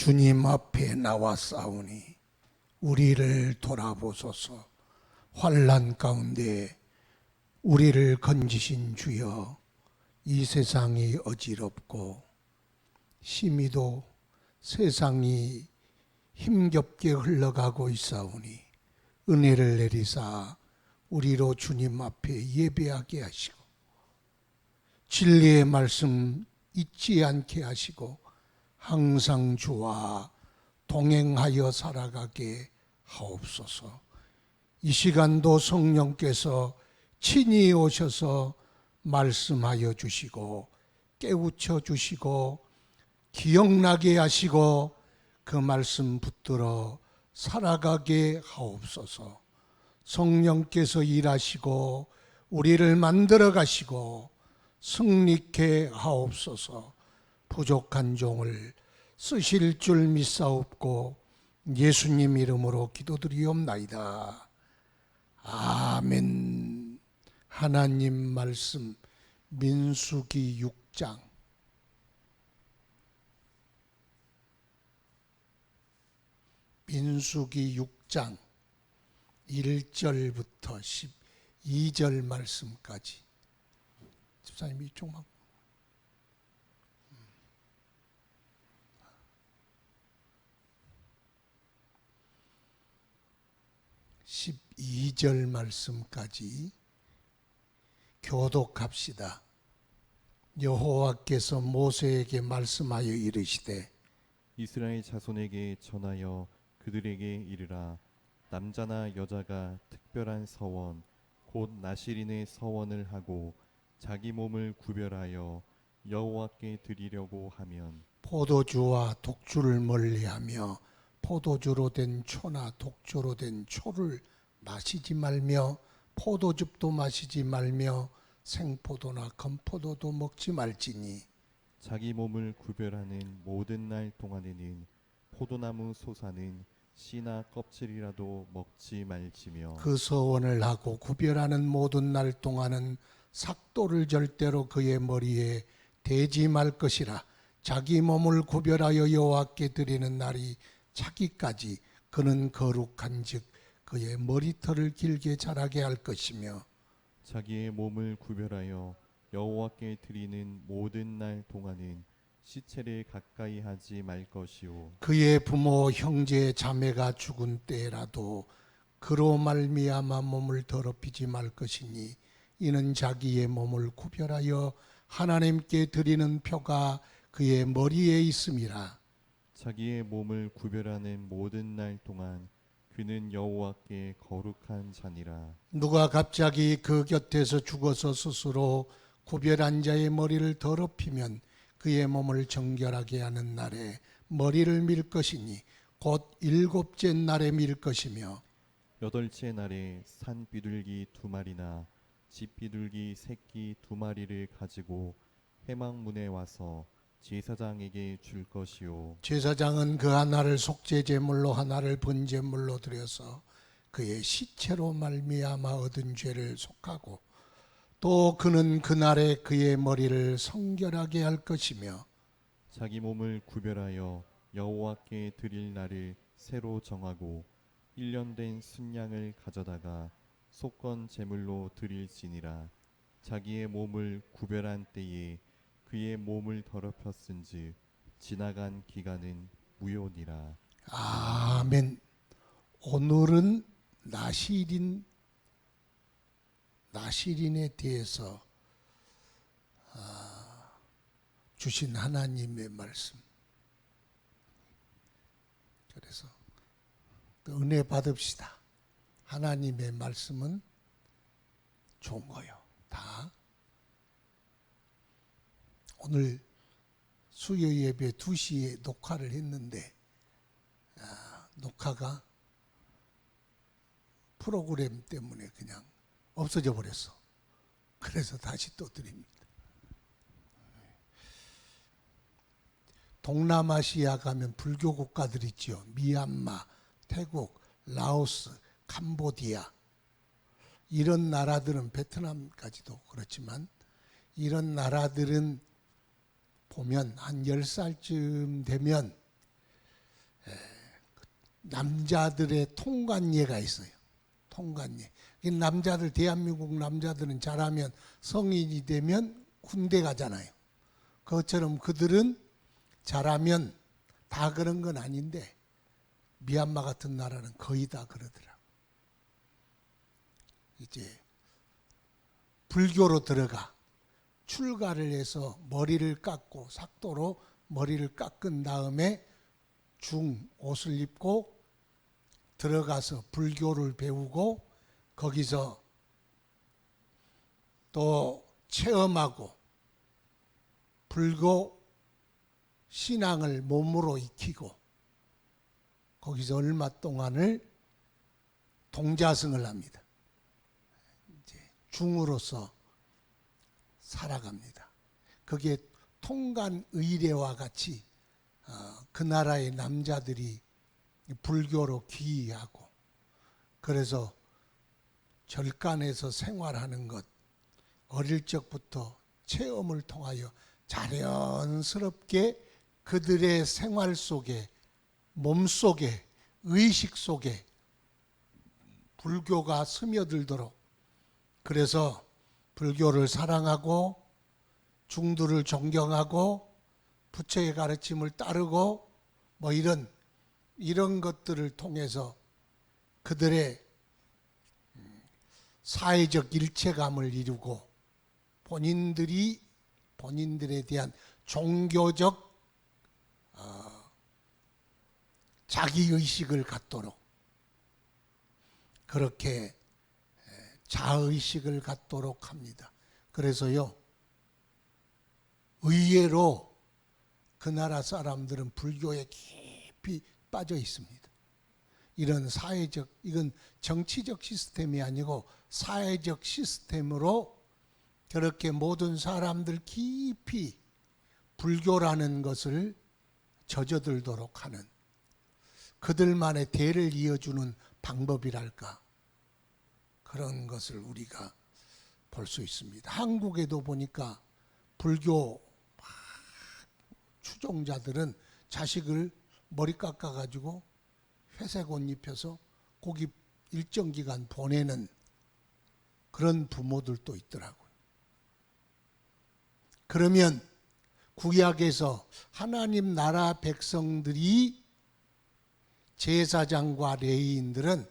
주님 앞에 나와 싸우니 우리를 돌아보소서. 환난 가운데 우리를 건지신 주여, 이 세상이 어지럽고 심히도 세상이 힘겹게 흘러가고 있사오니 은혜를 내리사 우리로 주님 앞에 예배하게 하시고 진리의 말씀 잊지 않게 하시고 항상 주와 동행하여 살아가게 하옵소서. 이 시간도 성령께서 친히 오셔서 말씀하여 주시고 깨우쳐 주시고 기억나게 하시고 그 말씀 붙들어 살아가게 하옵소서. 성령께서 일하시고 우리를 만들어 가시고 승리케 하옵소서. 부족한 종을 쓰실 줄 믿사옵고 예수님 이름으로 기도드리옵나이다. 아멘. 하나님 말씀 민수기 6장 민수기 6장 1절부터 12절 말씀까지. 집사님 이쪽만. 12절 말씀까지 교독합시다. 여호와께서 모세에게 말씀하여 이르시되 이스라엘 자손에게 전하여 그들에게 이르라. 남자나 여자가 특별한 서원 곧 나시린의 서원을 하고 자기 몸을 구별하여 여호와께 드리려고 하면 포도주와 독주를 멀리하며 포도주로 된 초나 독주로 된 초를 마시지 말며 포도즙도 마시지 말며 생포도나 건포도도 먹지 말지니 자기 몸을 구별하는 모든 날 동안에는 포도나무 소사는 씨나 껍질이라도 먹지 말지며 그 서원을 하고 구별하는 모든 날 동안은 삭도를 절대로 그의 머리에 대지 말 것이라. 자기 몸을 구별하여 여호와께 드리는 날이 차기까지 그는 거룩한즉 그의 머리털을 길게 자라게 할 것이며 자기의 몸을 구별하여 여호와께 드리는 모든 날 동안은 시체를 가까이 하지 말 것이요 그의 부모 형제 자매가 죽은 때라도 그로 말미암아 몸을 더럽히지 말 것이니 이는 자기의 몸을 구별하여 하나님께 드리는 표가 그의 머리에 있음이라. 자기의 몸을 구별하는 모든 날 동안 그는 여호와께 거룩한 자니라. 누가 갑자기 그 곁에서 죽어서 스스로 구별한 자의 머리를 더럽히면 그의 몸을 정결하게 하는 날에 머리를 밀 것이니 곧 일곱째 날에 밀 것이며 여덟째 날에 산 비둘기 2마리나 집 비둘기 새끼 2마리를 가지고 회막문에 와서 제사장에게 줄 것이요 제사장은 그 하나를 속죄 제물로 하나를 번제물로 드려서 그의 시체로 말미암아 얻은 죄를 속하고 또 그는 그날에 그의 머리를 성결하게 할 것이며 자기 몸을 구별하여 여호와께 드릴 날을 새로 정하고 1년 된 순양을 가져다가 속건 제물로 드릴지니라. 자기의 몸을 구별한 때에 그의 몸을 더럽혔은즉 지나간 기간은 무효니라. 아멘. 오늘은 나시린에 대해서 주신 하나님의 말씀. 그래서 은혜 받읍시다. 하나님의 말씀은 좋은 거요. 다. 오늘 수요 예배 2시에 녹화를 했는데 녹화가 프로그램 때문에 그냥 없어져 버렸어. 그래서 다시 또 드립니다. 동남아시아 가면 불교 국가들 있죠. 미얀마, 태국, 라오스, 캄보디아 이런 나라들은 베트남까지도 그렇지만 이런 나라들은 보면 한 10살쯤 되면 남자들의 통관예가 있어요. 통관예. 이 남자들, 대한민국 남자들은 잘하면 성인이 되면 군대 가잖아요. 그것처럼 그들은 잘하면 다 그런 건 아닌데 미얀마 같은 나라는 거의 다 그러더라고. 이제 불교로 들어가 출가를 해서 머리를 깎고 삭도로 머리를 깎은 다음에 중 옷을 입고 들어가서 불교를 배우고 거기서 또 체험하고 불교 신앙을 몸으로 익히고 거기서 얼마 동안을 동자승을 합니다. 이제 중으로서 살아갑니다. 그게 통간의례와 같이 그 나라의 남자들이 불교로 귀의하고 그래서 절간에서 생활하는 것 어릴 적부터 체험을 통하여 자연스럽게 그들의 생활 속에 몸속에 의식 속에 불교가 스며들도록 그래서 불교를 사랑하고 중들을 존경하고 부처의 가르침을 따르고 뭐 이런 것들을 통해서 그들의 사회적 일체감을 이루고 본인들에 대한 종교적 자기의식을 갖도록 그렇게 자의식을 갖도록 합니다. 그래서요 의외로 그 나라 사람들은 불교에 깊이 빠져 있습니다. 이런 사회적, 이건 정치적 시스템이 아니고 사회적 시스템으로 그렇게 모든 사람들 깊이 불교라는 것을 젖어들도록 하는 그들만의 대를 이어주는 방법이랄까 그런 것을 우리가 볼 수 있습니다. 한국에도 보니까 불교 추종자들은 자식을 머리 깎아가지고 회색 옷 입혀서 거기 일정 기간 보내는 그런 부모들도 있더라고요. 그러면 구약에서 하나님 나라 백성들이 제사장과 레위인들은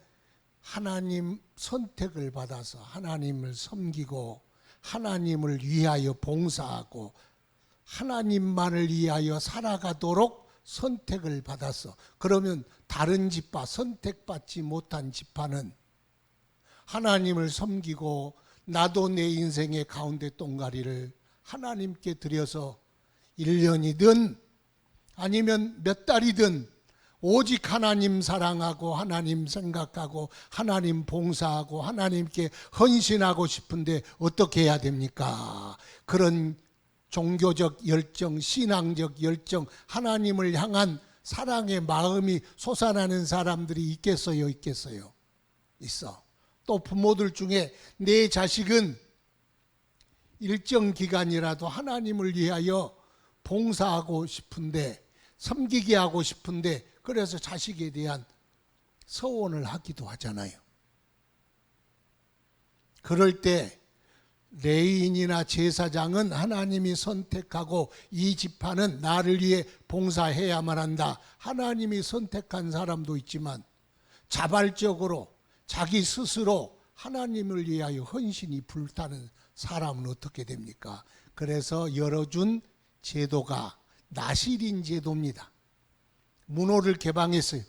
하나님 선택을 받아서 하나님을 섬기고 하나님을 위하여 봉사하고 하나님만을 위하여 살아가도록 선택을 받았어. 그러면 다른 지파, 선택받지 못한 지파는 하나님을 섬기고 나도 내 인생의 가운데 똥가리를 하나님께 드려서 1년이든 아니면 몇 달이든 오직 하나님 사랑하고 하나님 생각하고 하나님 봉사하고 하나님께 헌신하고 싶은데 어떻게 해야 됩니까? 그런 종교적 열정, 신앙적 열정, 하나님을 향한 사랑의 마음이 솟아나는 사람들이 있겠어요? 있겠어요? 있어. 또 부모들 중에 내 자식은 일정 기간이라도 하나님을 위하여 봉사하고 싶은데 섬기게 하고 싶은데 그래서 자식에 대한 서원을 하기도 하잖아요. 그럴 때 레위인이나 제사장은 하나님이 선택하고 이 지파는 나를 위해 봉사해야만 한다. 하나님이 선택한 사람도 있지만 자발적으로 자기 스스로 하나님을 위하여 헌신이 불타는 사람은 어떻게 됩니까? 그래서 열어준 제도가 나시린 제도입니다. 문호를 개방했어요.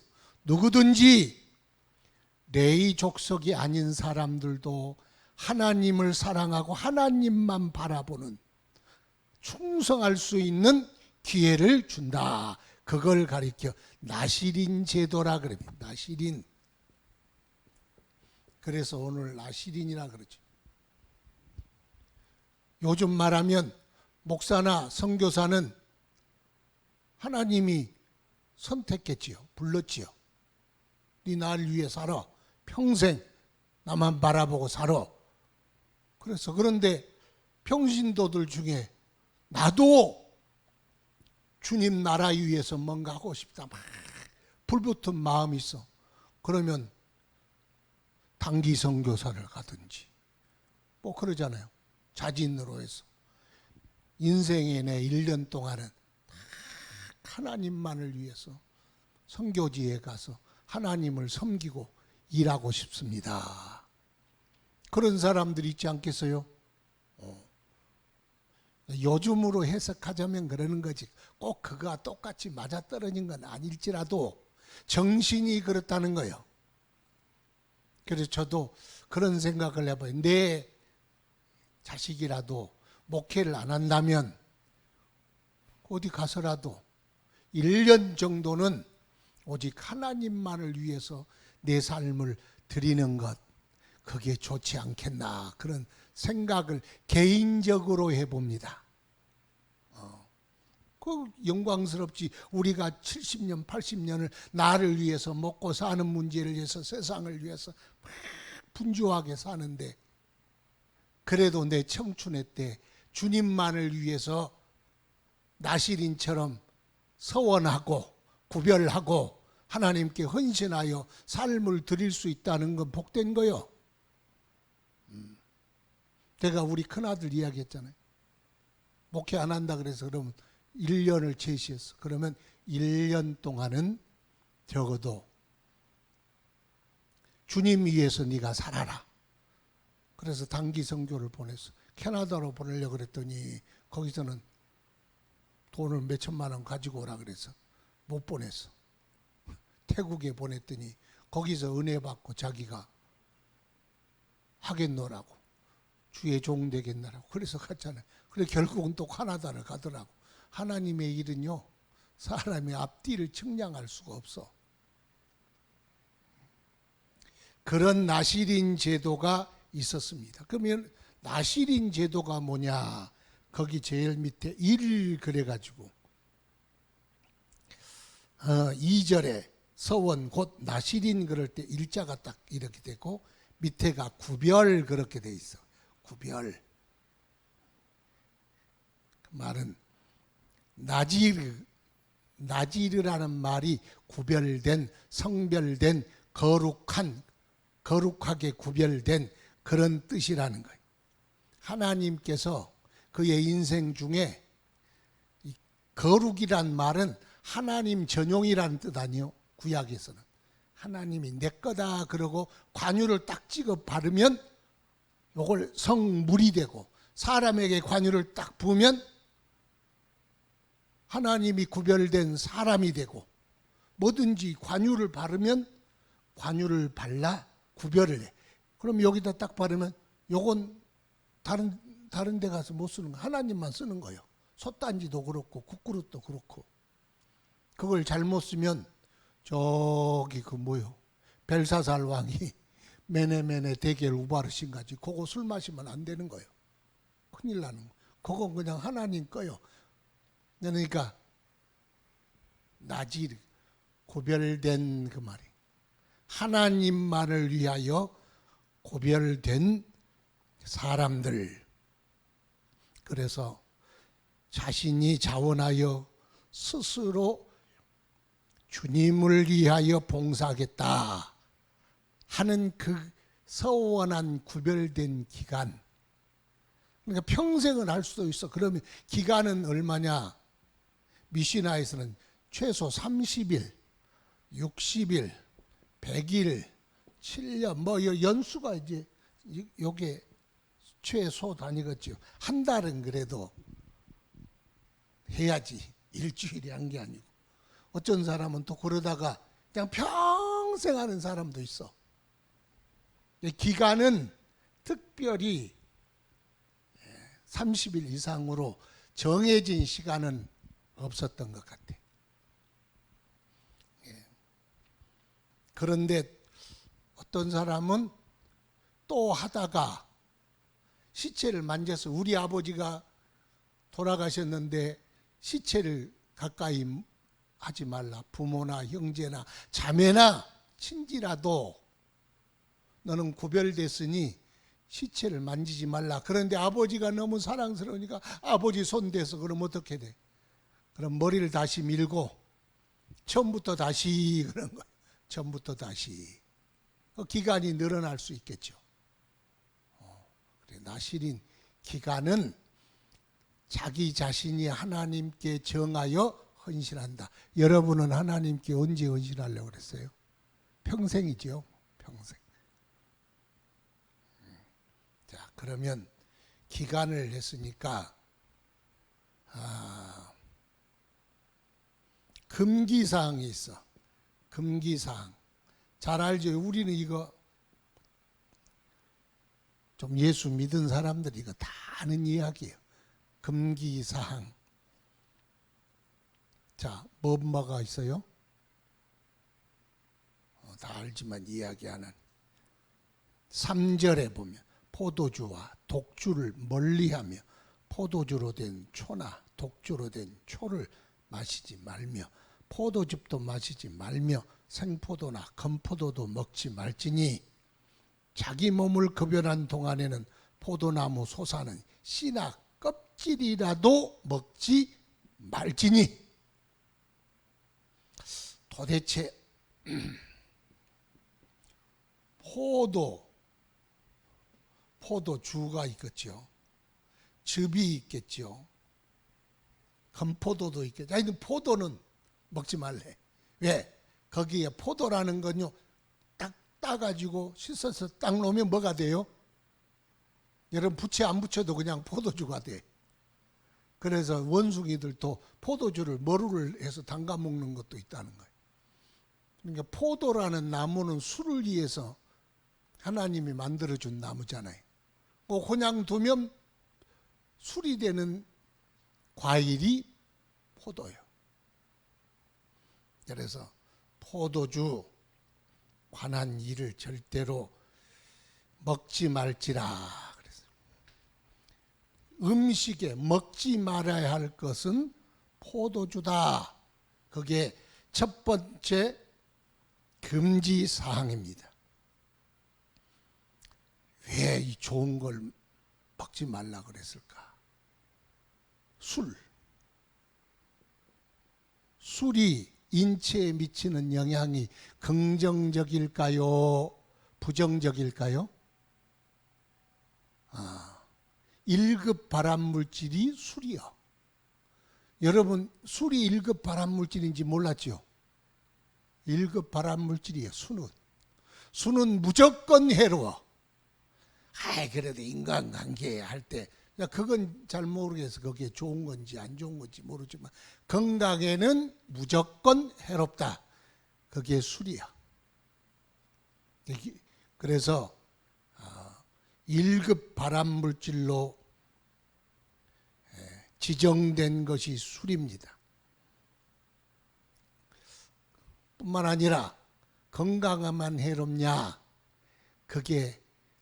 누구든지 레위 족속이 아닌 사람들도 하나님을 사랑하고 하나님만 바라보는 충성할 수 있는 기회를 준다. 그걸 가리켜 나시린 제도라 그럽니다. 나시린. 그래서 오늘 나시린이라 그러죠. 요즘 말하면 목사나 선교사는 하나님이 선택했지요. 불렀지요. 네 나를 위해 살아. 평생 나만 바라보고 살아. 그래서 그런데 평신도들 중에 나도 주님 나라 위해서 뭔가 하고 싶다. 막 불붙은 마음이 있어. 그러면 단기 선교사를 가든지 뭐 그러잖아요. 자진으로 해서. 인생의 내 1년 동안은 다 하나님만을 위해서 선교지에 가서 하나님을 섬기고 일하고 싶습니다. 그런 사람들이 있지 않겠어요? 요즘으로 해석하자면 그러는 거지. 꼭 그거와 똑같이 맞아떨어진 건 아닐지라도 정신이 그렇다는 거예요. 그래서 저도 그런 생각을 해봐요. 내 자식이라도 목회를 안 한다면 어디 가서라도 1년 정도는 오직 하나님만을 위해서 내 삶을 드리는 것, 그게 좋지 않겠나, 그런 생각을 개인적으로 해봅니다. 그 영광스럽지. 우리가 70년, 80년을 나를 위해서 먹고 사는 문제를 위해서 세상을 위해서 막 분주하게 사는데, 그래도 내 청춘의 때 주님만을 위해서 나시린처럼 서원하고 구별하고 하나님께 헌신하여 삶을 드릴 수 있다는 건 복된 거요. 제가 우리 큰아들 이야기했잖아요. 목회 안 한다 그래서 그러면 1년을 제시했어. 그러면 1년 동안은 적어도 주님 위해서 네가 살아라. 그래서 단기 선교를 보냈어. 캐나다로 보내려고 그랬더니 거기서는 돈을 몇 천만 원 가지고 오라 그래서 못 보냈어. 태국에 보냈더니 거기서 은혜 받고 자기가 하겠노라고, 주의 종 되겠노라고 그래서 갔잖아요. 그래 결국은 또 캐나다를 가더라고. 하나님의 일은요, 사람의 앞뒤를 측량할 수가 없어. 그런 나시린 제도가 있었습니다. 그러면 나시린 제도가 뭐냐? 거기 제일 밑에 1 그래가지고 2절에 서원 곧 나시린 그럴 때 일자가 딱 이렇게 되고 밑에가 구별 그렇게 돼 있어. 구별. 그 말은 나지르라는 말이 구별된, 성별된, 거룩하게 구별된 그런 뜻이라는 거예요. 하나님께서 그의 인생 중에 거룩이란 말은 하나님 전용이라는 뜻 아니요. 구약에서는 하나님이 내 거다 그러고 관유를 딱 찍어 바르면 요걸 성물이 되고, 사람에게 관유를 딱 부으면 하나님이 구별된 사람이 되고, 뭐든지 관유를 바르면 관유를 발라 구별을 해. 그럼 여기다 딱 바르면 요건 다른 데 가서 못 쓰는 거, 하나님만 쓰는 거예요. 솥단지도 그렇고 국그릇도 그렇고. 그걸 잘못 쓰면 저기 그 뭐요, 벨사살 왕이 메네메네 대겔 우바르신 가지 그거 술 마시면 안 되는 거예요. 큰일 나는 거. 그건 그냥 하나님 거요. 그러니까 나지르, 구별된 그 말이 하나님만을 위하여 구별된 사람들. 그래서 자신이 자원하여 스스로 주님을 위하여 봉사하겠다 하는 그 서원한 구별된 기간. 그러니까 평생을 할 수도 있어. 그러면 기간은 얼마냐? 미시나에서는 최소 30일, 60일, 100일, 7년, 뭐 연수가 이제 요게 최소 단위겠죠. 한 달은 그래도 해야지. 일주일이 한 게 아니고. 어쩐 사람은 또 그러다가 그냥 평생 하는 사람도 있어. 기간은 특별히 30일 이상으로 정해진 시간은 없었던 것 같아. 그런데 어떤 사람은 또 하다가 시체를 만져서, 우리 아버지가 돌아가셨는데 시체를 가까이 하지 말라. 부모나 형제나 자매나 친지라도 너는 구별됐으니 시체를 만지지 말라. 그런데 아버지가 너무 사랑스러우니까 아버지 손 대서 그럼 어떻게 돼? 그럼 머리를 다시 밀고 처음부터 다시 그런 거예요. 처음부터 다시. 기간이 늘어날 수 있겠죠. 그래, 나실인 기간은 자기 자신이 하나님께 정하여 헌신한다. 여러분은 하나님께 언제 헌신하려고 그랬어요? 평생이죠. 평생. 자, 그러면 기간을 했으니까 금기사항이 있어. 금기사항. 잘 알죠? 우리는 이거 좀 예수 믿은 사람들이 이거 다 아는 이야기예요. 금기사항. 자, 뭐가 있어요? 다 알지만 이야기하는 3절에 보면 포도주와 독주를 멀리하며 포도주로 된 초나 독주로 된 초를 마시지 말며 포도즙도 마시지 말며 생포도나 건포도도 먹지 말지니 자기 몸을 급여한 동안에는 포도나무 솟아는 씨나 껍질이라도 먹지 말지니. 도대체 포도주가 있겠죠. 즙이 있겠죠. 건포도도 있겠죠. 아니, 포도는 먹지 말래. 왜? 거기에 포도라는 건요, 딱 따가지고 씻어서 딱 놓으면 뭐가 돼요? 여러분 부채 안 붙여도 그냥 포도주가 돼. 그래서 원숭이들도 포도주를 머루를 해서 담가 먹는 것도 있다는 거예요. 그러니까 포도라는 나무는 술을 위해서 하나님이 만들어준 나무잖아요. 그냥 두면 술이 되는 과일이 포도예요. 그래서 포도주 관한 일을 절대로 먹지 말지라 그랬어요. 음식에 먹지 말아야 할 것은 포도주다. 그게 첫 번째 금지 사항입니다. 왜 이 좋은 걸 먹지 말라 그랬을까? 술이 인체에 미치는 영향이 긍정적일까요? 부정적일까요? 1급 발암물질이 술이요. 여러분, 술이 1급 발암물질인지 몰랐죠? 1급 발암물질이에요. 술은 무조건 해로워. 그래도 인간관계 할 때 그건 잘 모르겠어. 그게 좋은 건지 안 좋은 건지 모르지만 건강에는 무조건 해롭다. 그게 술이야. 그래서 1급 발암물질로 지정된 것이 술입니다. 뿐만 아니라 건강에만 해롭냐? 그게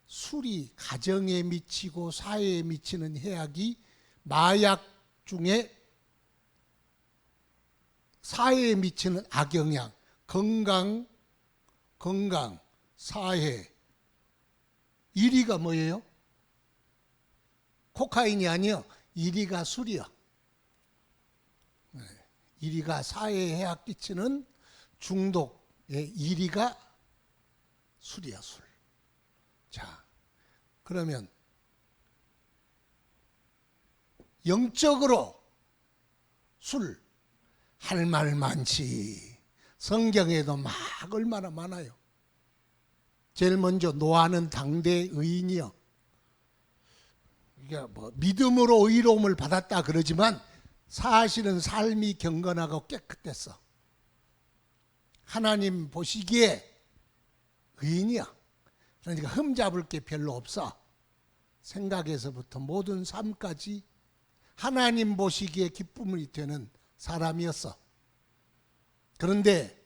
술이 가정에 미치고 사회에 미치는 해악이 마약 중에 사회에 미치는 악영향, 건강, 사회 1위가 뭐예요? 코카인이 아니요. 1위가 술이요. 1위가 사회에 해악 끼치는 중독의 1위가 술이야, 술. 자, 그러면 영적으로 술 할 말 많지. 성경에도 막 얼마나 많아요. 제일 먼저 노아는 당대 의인이요. 이게 믿음으로 의로움을 받았다 그러지만 사실은 삶이 경건하고 깨끗했어. 하나님 보시기에 의인이야. 그러니까 흠잡을 게 별로 없어. 생각에서부터 모든 삶까지 하나님 보시기에 기쁨이 되는 사람이었어. 그런데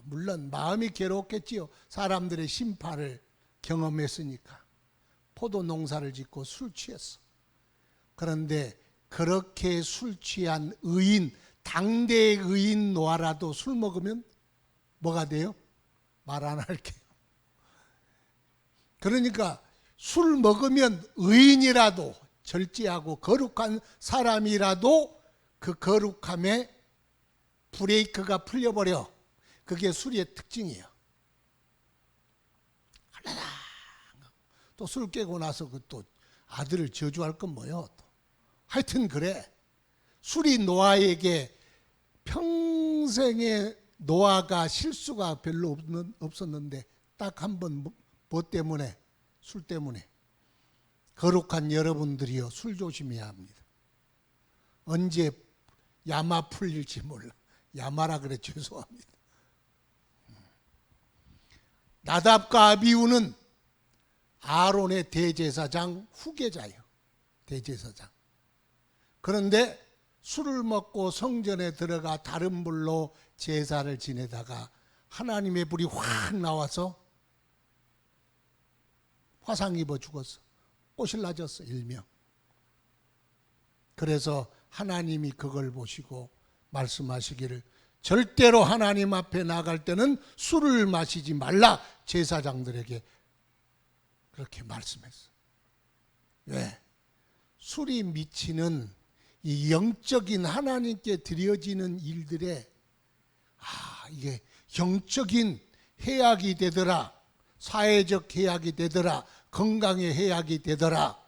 물론 마음이 괴롭겠지요. 사람들의 심판을 경험했으니까. 포도 농사를 짓고 술 취했어. 그런데 그렇게 술 취한 의인, 당대의 의인 노아라도 술 먹으면 뭐가 돼요? 말 안 할게요. 그러니까 술 먹으면 의인이라도 절제하고 거룩한 사람이라도 그 거룩함에 브레이크가 풀려버려. 그게 술의 특징이에요. 또 술 깨고 나서 그 또 아들을 저주할 건 뭐요? 하여튼 그래. 술이 노아에게 평생의 노아가 실수가 별로 없었는데 딱 한 번 뭐 때문에? 술 때문에. 거룩한 여러분들이요, 술 조심해야 합니다. 언제 야마 풀릴지 몰라. 야마라 그래, 죄송합니다. 나답과 아비후는 아론의 대제사장 후계자예요. 대제사장. 그런데 술을 먹고 성전에 들어가 다른 불로 제사를 지내다가 하나님의 불이 확 나와서 화상 입어 죽었어. 꼬실라졌어, 일명. 그래서 하나님이 그걸 보시고 말씀하시기를 절대로 하나님 앞에 나갈 때는 술을 마시지 말라, 제사장들에게 그렇게 말씀했어. 왜? 술이 미치는 이 영적인 하나님께 드려지는 일들에 이게 영적인 해악이 되더라, 사회적 해악이 되더라, 건강의 해악이 되더라.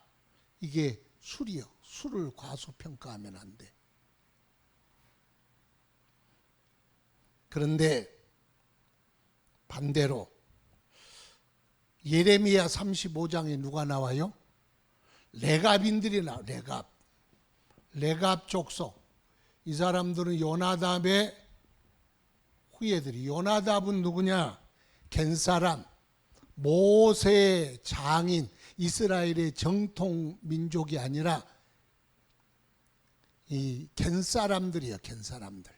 이게 술이요. 술을 과소평가하면 안 돼. 그런데 반대로 예레미야 35장에 누가 나와요? 레갑인들이 나와. 레갑 족속. 이 사람들은 요나답의 후예들이. 요나답은 누구냐? 겐사람, 모세의 장인, 이스라엘의 정통 민족이 아니라 이 겐사람들이에요. 겐사람들,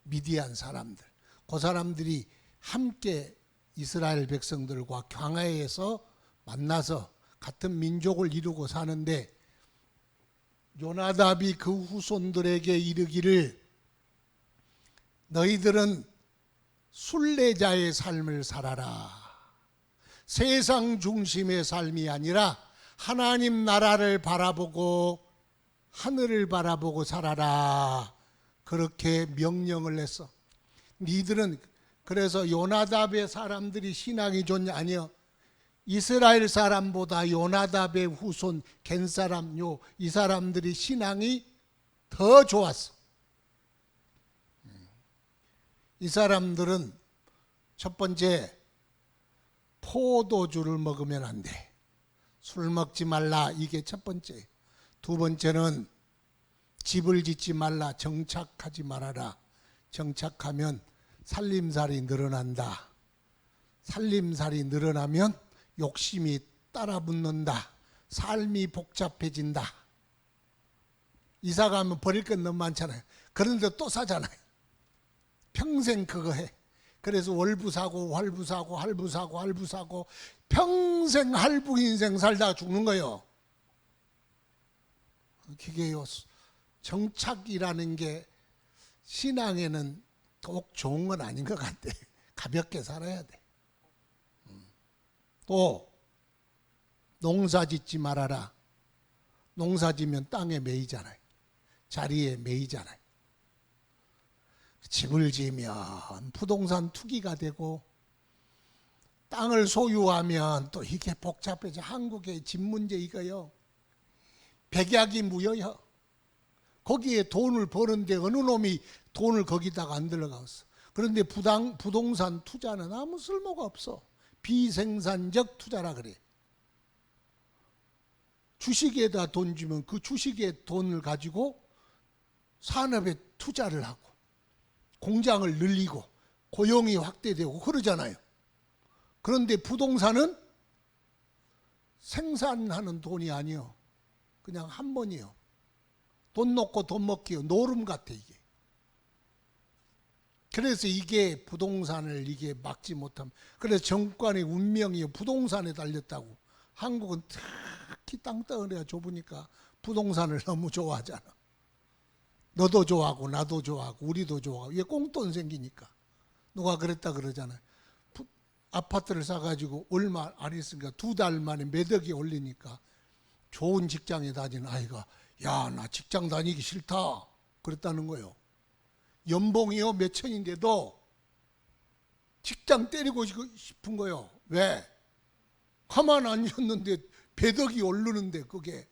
미디안 사람들. 그 사람들이 함께 이스라엘 백성들과 광야에서 만나서 같은 민족을 이루고 사는데, 요나답이 그 후손들에게 이르기를 너희들은 순례자의 삶을 살아라. 세상 중심의 삶이 아니라 하나님 나라를 바라보고 하늘을 바라보고 살아라. 그렇게 명령을 했어. 니들은, 그래서 요나답의 사람들이 신앙이 좋냐? 아니요. 이스라엘 사람보다 요나답의 후손 겐사람, 이 사람들이 신앙이 더 좋았어. 이 사람들은 첫 번째, 포도주를 먹으면 안 돼. 술 먹지 말라. 이게 첫 번째. 두 번째는 집을 짓지 말라. 정착하지 말아라. 정착하면 살림살이 늘어난다. 살림살이 늘어나면 욕심이 따라붙는다. 삶이 복잡해진다. 이사 가면 버릴 건 너무 많잖아요. 그런데 또 사잖아요. 평생 그거 해. 그래서 월부 사고 할부 사고 할부 사고 할부 사고 평생 할부 인생 살다가 죽는 거예요. 그게요, 정착이라는 게 신앙에는 꼭 좋은 건 아닌 것 같아. 가볍게 살아야 돼. 또 농사 짓지 말아라. 농사 지면 땅에 매이잖아요. 자리에 매이잖아요. 집을 지으면 부동산 투기가 되고, 땅을 소유하면 또 이게 복잡해져. 한국의 집 문제 이거요. 백약이 무효요. 거기에 돈을 버는데 어느 놈이 돈을 거기다가 안 들어갔어. 그런데 부동산 투자는 아무 쓸모가 없어. 비생산적 투자라 그래. 주식에다 돈 주면 그 주식의 돈을 가지고 산업에 투자를 하고 공장을 늘리고 고용이 확대되고 그러잖아요. 그런데 부동산은 생산하는 돈이 아니요. 그냥 한 번이요. 돈 놓고 돈 먹기요. 노름 같아 이게. 그래서 이게 부동산을 이게 막지 못하면, 그래서 정권의 운명이 부동산에 달렸다고. 한국은 특히 땅덩어리가 좁으니까 부동산을 너무 좋아하잖아. 너도 좋아하고 나도 좋아하고 우리도 좋아하고. 이게 꽁돈 생기니까. 누가 그랬다 그러잖아요. 아파트를 사가지고 얼마 안 했으니까 2달 만에 몇 억이 올리니까 좋은 직장에 다니는 아이가 야, 나 직장 다니기 싫다 그랬다는 거예요. 연봉이요 몇 천인데도 직장 때리고 싶은 거요. 왜? 가만 앉았는데 배덕이 오르는데 그게.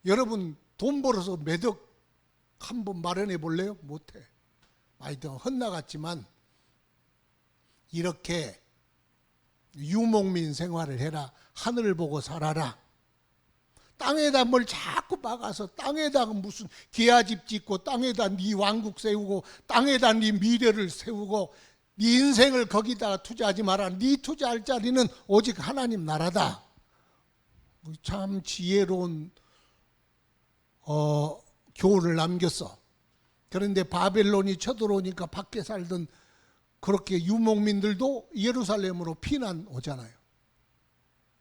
여러분 돈 벌어서 매덕 한번 마련해 볼래요? 못해. 많이 더 헛나갔지만 이렇게 유목민 생활을 해라. 하늘을 보고 살아라. 땅에다 뭘 자꾸 박아서 땅에다 무슨 기아집 짓고 땅에다 네 왕국 세우고 땅에다 네 미래를 세우고 네 인생을 거기다가 투자하지 마라. 네 투자할 자리는 오직 하나님 나라다. 참 지혜로운 교훈을 남겼어. 그런데 바벨론이 쳐들어오니까 밖에 살던 그렇게 유목민들도 예루살렘으로 피난 오잖아요.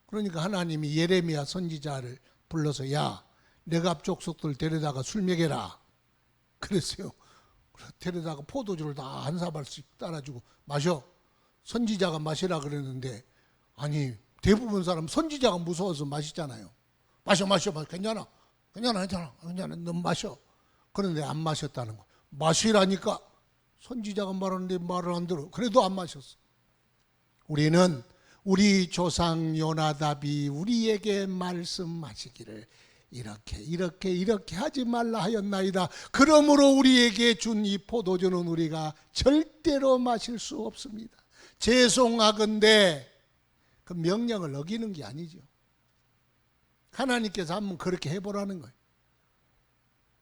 그러니까 하나님이 예레미야 선지자를 불러서 야, 내갑 족속들 데려다가 술 먹여라 그랬어요. 데려다가 포도주를 다 한 사발씩 따라주고 마셔. 선지자가 마시라 그랬는데 아니 대부분 사람 선지자가 무서워서 마시잖아요. 마셔 괜찮아 넌 마셔. 그런데 안 마셨다는 거. 마시라니까 선지자가 말하는데 말을 안 들어. 그래도 안 마셨어. 우리는 우리 조상 요나답이 우리에게 말씀하시기를 이렇게 하지 말라 하였나이다. 그러므로 우리에게 준 이 포도주는 우리가 절대로 마실 수 없습니다. 죄송하건대 그 명령을 어기는 게 아니죠. 하나님께서 한번 그렇게 해보라는 거예요.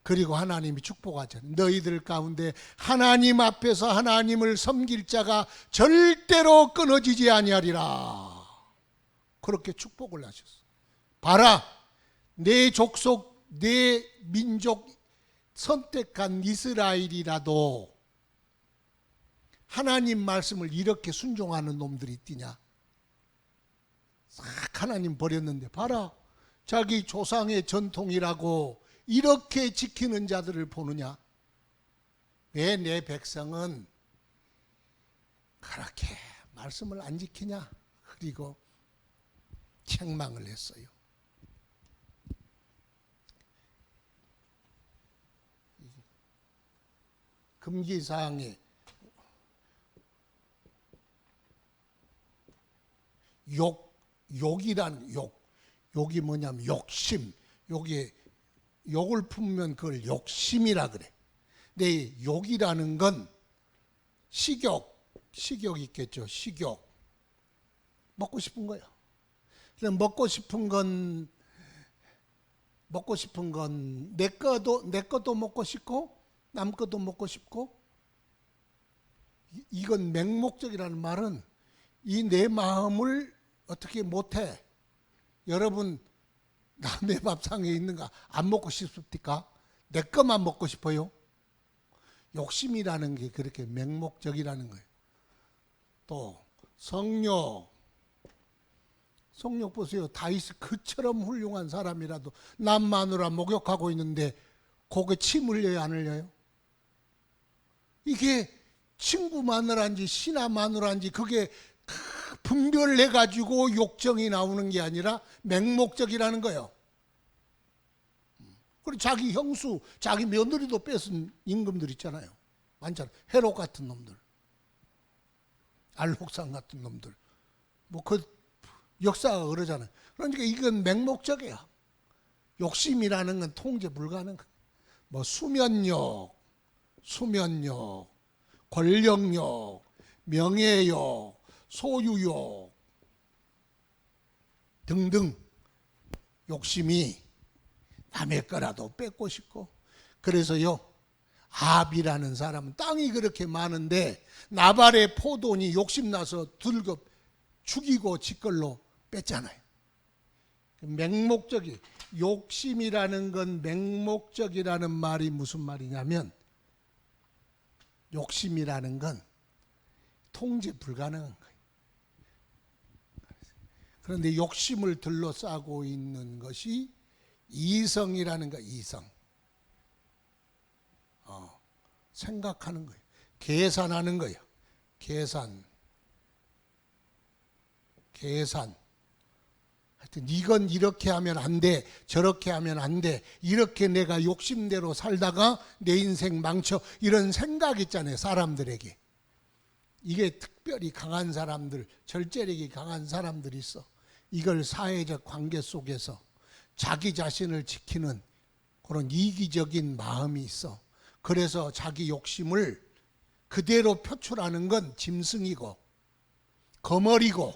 그리고 하나님이 축복하잖아요. 너희들 가운데 하나님 앞에서 하나님을 섬길 자가 절대로 끊어지지 아니하리라. 그렇게 축복을 하셨어요. 봐라, 내 족속, 내 민족 선택한 이스라엘이라도 하나님 말씀을 이렇게 순종하는 놈들이 있느냐? 싹 하나님 버렸는데 봐라, 자기 조상의 전통이라고 이렇게 지키는 자들을 보느냐? 왜 내 백성은 그렇게 말씀을 안 지키냐? 그리고 책망을 했어요. 금기사항에 욕이라는 욕이 뭐냐면 욕심. 욕을 품으면 그걸 욕심이라 그래. 근데 욕이라는 건 식욕 있겠죠. 식욕. 먹고 싶은 거예요. 먹고 싶은 건 내 것도 먹고 싶고 남 것도 먹고 싶고. 이건 맹목적이라는 말은 이 내 마음을 어떻게 못해. 여러분 남의 밥상에 있는 거 안 먹고 싶습니까? 내 것만 먹고 싶어요. 욕심이라는 게 그렇게 맹목적이라는 거예요. 또 성욕 보세요. 다윗이 그처럼 훌륭한 사람이라도 남 마누라 목욕하고 있는데 거기에 침 흘려요, 안 흘려요? 이게 친구 마누라인지 신하 마누라인지 그게 분별해가지고 욕정이 나오는 게 아니라 맹목적이라는 거예요. 그리고 자기 형수, 자기 며느리도 뺏은 임금들 있잖아요. 많잖아요. 헤롯 같은 놈들, 알혹산 같은 놈들. 뭐 그 역사가 그러잖아요. 그러니까 이건 맹목적이야. 욕심이라는 건 통제 불가능한. 뭐 수면욕, 권력욕, 명예욕, 소유욕 등등 욕심이 남의 거라도 뺏고 싶고. 그래서요, 아합이라는 사람은 땅이 그렇게 많은데 나발의 포도원이 욕심나서 들고 죽이고 지 걸로 뺐잖아요. 맹목적이, 욕심이라는 건 맹목적이라는 말이 무슨 말이냐면 욕심이라는 건 통제 불가능한 거예요. 그런데 욕심을 둘러싸고 있는 것이 이성이라는 거예요. 이성. 생각하는 거예요. 계산하는 거예요. 계산. 하여튼 이건 이렇게 하면 안 돼, 저렇게 하면 안 돼, 이렇게 내가 욕심대로 살다가 내 인생 망쳐, 이런 생각 있잖아요, 사람들에게. 이게 특별히 강한 사람들, 절제력이 강한 사람들이 있어. 이걸 사회적 관계 속에서 자기 자신을 지키는 그런 이기적인 마음이 있어. 그래서 자기 욕심을 그대로 표출하는 건 짐승이고 거머리고,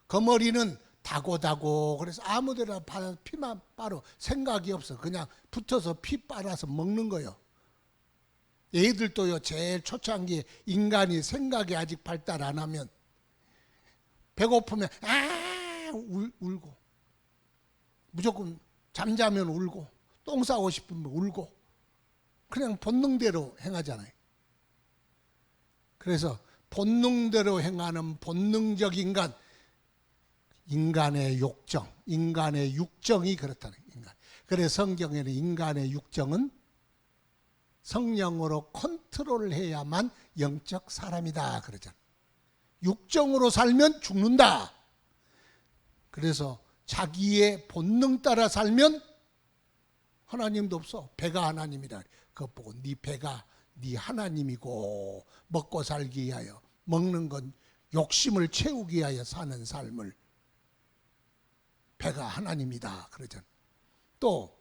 거머리는 다고다고, 그래서 아무데나 피만 빨어, 생각이 없어. 그냥 붙어서 피 빨아서 먹는 거요. 애들도요, 제일 초창기에 인간이 생각이 아직 발달 안 하면 배고프면 울고, 무조건 잠자면 울고, 똥 싸고 싶으면 울고, 그냥 본능대로 행하잖아요. 그래서 본능대로 행하는 본능적 인간, 인간의 욕정, 인간의 육정이 그렇다는 인간. 그래서 성경에는 인간의 육정은 성령으로 컨트롤해야만 영적 사람이다 그러잖아. 육정으로 살면 죽는다. 그래서 자기의 본능 따라 살면 하나님도 없어. 배가 하나님이다. 그것 보고 네 배가 네 하나님이고, 먹고 살기 위하여, 먹는 건 욕심을 채우기 위하여 사는 삶을 배가 하나님이다 그러잖아. 또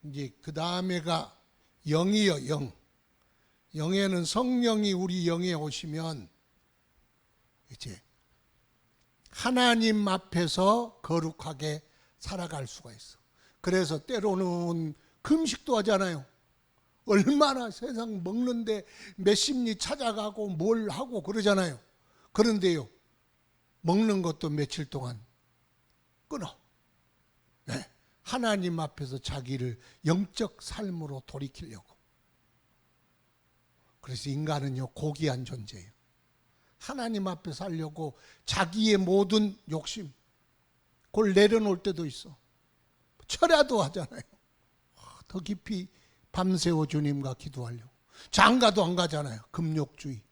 이제 그 다음에가 영이요, 영. 영에는 성령이 우리 영에 오시면 이제 하나님 앞에서 거룩하게 살아갈 수가 있어. 그래서 때로는 금식도 하잖아요. 얼마나 세상 먹는데 몇십 리 찾아가고 뭘 하고 그러잖아요. 그런데요, 먹는 것도 며칠 동안 끊어. 네. 하나님 앞에서 자기를 영적 삶으로 돌이키려고. 그래서 인간은요, 고귀한 존재예요. 하나님 앞에 살려고 자기의 모든 욕심, 그걸 내려놓을 때도 있어. 철야도 하잖아요. 더 깊이 밤새워 주님과 기도하려고. 장가도 안 가잖아요. 금욕주의.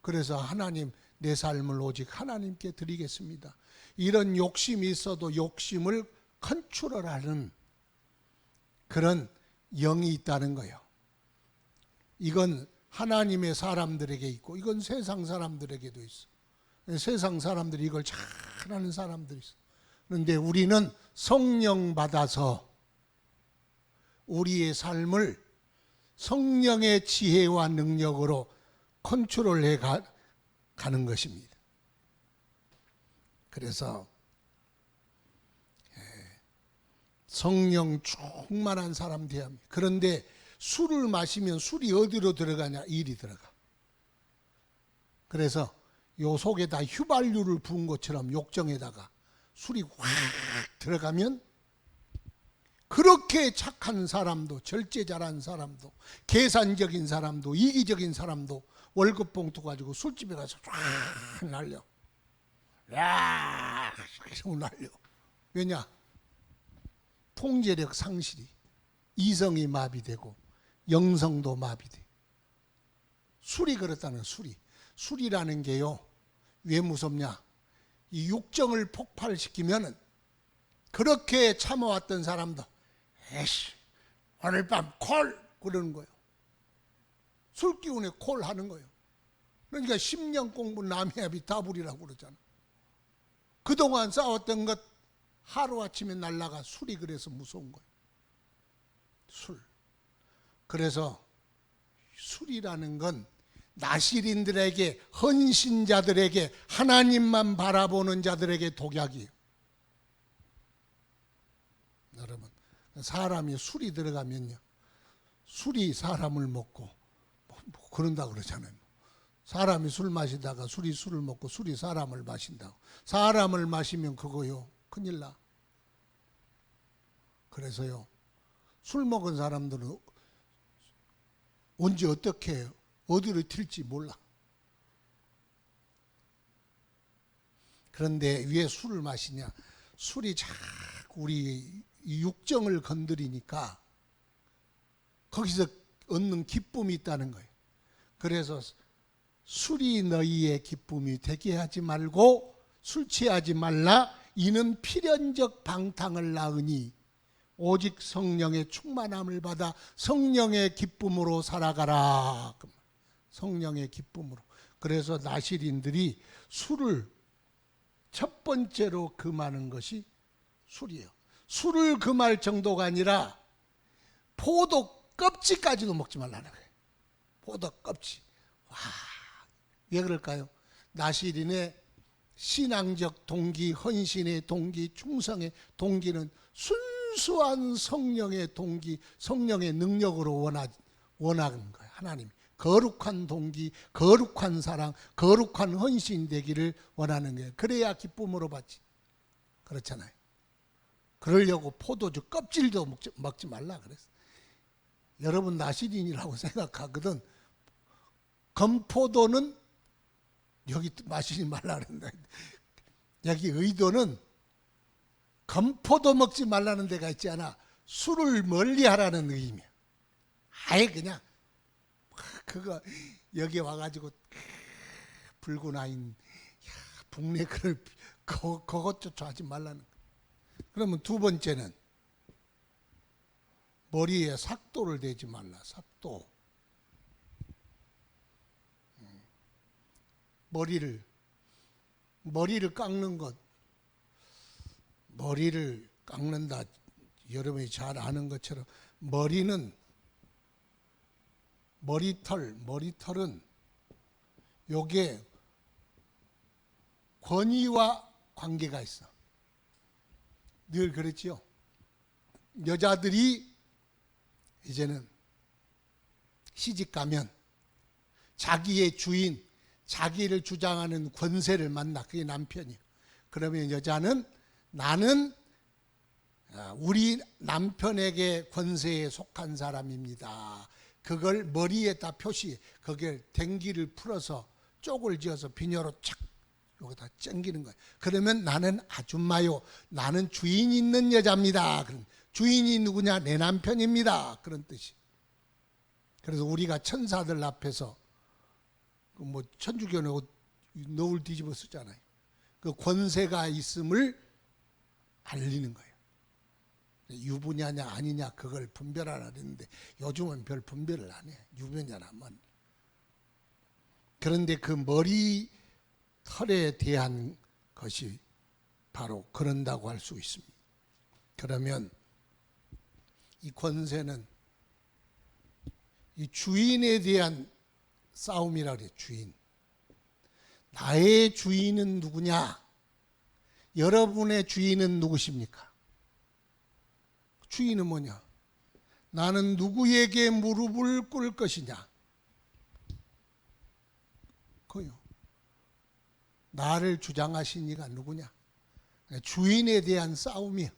그래서 하나님, 내 삶을 오직 하나님께 드리겠습니다. 이런 욕심이 있어도 욕심을 컨트롤하는 그런 영이 있다는 거예요. 이건 하나님의 사람들에게 있고, 이건 세상 사람들에게도 있어. 세상 사람들이 이걸 잘하는 사람들이 있어. 그런데 우리는 성령 받아서 우리의 삶을 성령의 지혜와 능력으로 컨트롤해 가는 것입니다. 그래서 성령 충만한 사람 되어야 합니다. 그런데 술을 마시면 술이 어디로 들어가냐? 이리 들어가. 그래서 요 속에다 휘발유를 부은 것처럼 욕정에다가 술이 확 들어가면 그렇게 착한 사람도, 절제 잘한 사람도, 계산적인 사람도, 이기적인 사람도 월급 봉투 가지고 술집에 가서 쫙 날려. 야, 이러고 날려. 왜냐? 통제력 상실이, 이성이 마비되고 영성도 마비돼. 술이 그렇다는, 술이. 술이라는 게요, 왜 무섭냐? 이 육정을 폭발시키면은 그렇게 참아왔던 사람도 에이씨, 오늘 밤 콜! 그러는 거예요. 술 기운에 콜 하는 거예요. 그러니까 10년 공부 남해합이 다불이라고 그러잖아. 그동안 싸웠던 것 하루아침에 날라가. 술이 그래서 무서운 거예요. 술. 그래서 술이라는 건 나실인들에게, 헌신자들에게, 하나님만 바라보는 자들에게 독약이에요. 여러분, 사람이 술이 들어가면요, 술이 사람을 먹고 뭐 그런다 그러잖아요. 사람이 술 마시다가 술이 술을 먹고 술이 사람을 마신다고. 사람을 마시면 그거요, 큰일 나. 그래서요, 술 먹은 사람들은 언제 어떻게 해요? 어디로 튈지 몰라. 그런데 왜 술을 마시냐? 술이 자꾸 우리 육정을 건드리니까 거기서 얻는 기쁨이 있다는 거예요. 그래서 술이 너희의 기쁨이 되게 하지 말고 술 취하지 말라. 이는 필연적 방탕을 낳으니 오직 성령의 충만함을 받아 성령의 기쁨으로 살아가라. 성령의 기쁨으로. 그래서 나실인들이 술을 첫 번째로 금하는 것이 술이에요. 술을 금할 정도가 아니라 포도 껍질까지도 먹지 말라는 거예요. 포도 껍질. 와, 왜 그럴까요? 나실인의 신앙적 동기, 헌신의 동기, 충성의 동기는 순수한 성령의 동기, 성령의 능력으로 원하는 거예요. 하나님. 거룩한 동기, 거룩한 사랑, 거룩한 헌신 되기를 원하는 거예요. 그래야 기쁨으로 받지. 그렇잖아요. 그러려고 포도주 껍질도 먹지 말라 그랬어. 여러분 나실인이라고 생각하거든. 검포도는 여기 마시지 말라 그런다. 여기 의도는 검포도 먹지 말라는 데가 있지 않아. 술을 멀리 하라는 의미야. 아예 그냥 그거 여기 와가지고 붉은 와인 북내 그것조차 하지 말라는 거야. 그러면 두 번째는 머리에 삭도를 대지 말라. 삭도. 머리를 깎는 것. 머리를 깎는다. 여러분이 잘 아는 것처럼 머리는 머리털은 요게 권위와 관계가 있어. 늘 그랬지요. 여자들이 이제는 시집 가면 자기의 주인, 자기를 주장하는 권세를 만나. 그게 남편이에요. 그러면 여자는 나는 우리 남편에게 권세에 속한 사람입니다. 그걸 머리에다 표시해. 그걸 댕기를 풀어서 쪽을 지어서 비녀로 착 여기다 ጨ기는 거예요. 그러면 나는 아줌마요. 나는 주인 있는 여자입니다. 주인이 누구냐? 내 남편입니다. 그런 뜻이. 그래서 우리가 천사들 앞에서 뭐 천주교는 노을 뒤집어 쓰잖아요. 그 권세가 있음을 알리는 거예요. 유부녀냐 아니냐 그걸 분별하라 그랬는데 요즘은 별 분별을 안 해. 유부녀라면. 그런데 그 머리 털에 대한 것이 바로 그런다고 할 수 있습니다. 그러면 이 권세는 이 주인에 대한 싸움이라 그래요. 주인. 나의 주인은 누구냐? 여러분의 주인은 누구십니까? 주인은 뭐냐? 나는 누구에게 무릎을 꿇을 것이냐? 그요. 나를 주장하신 이가 누구냐? 주인에 대한 싸움이야.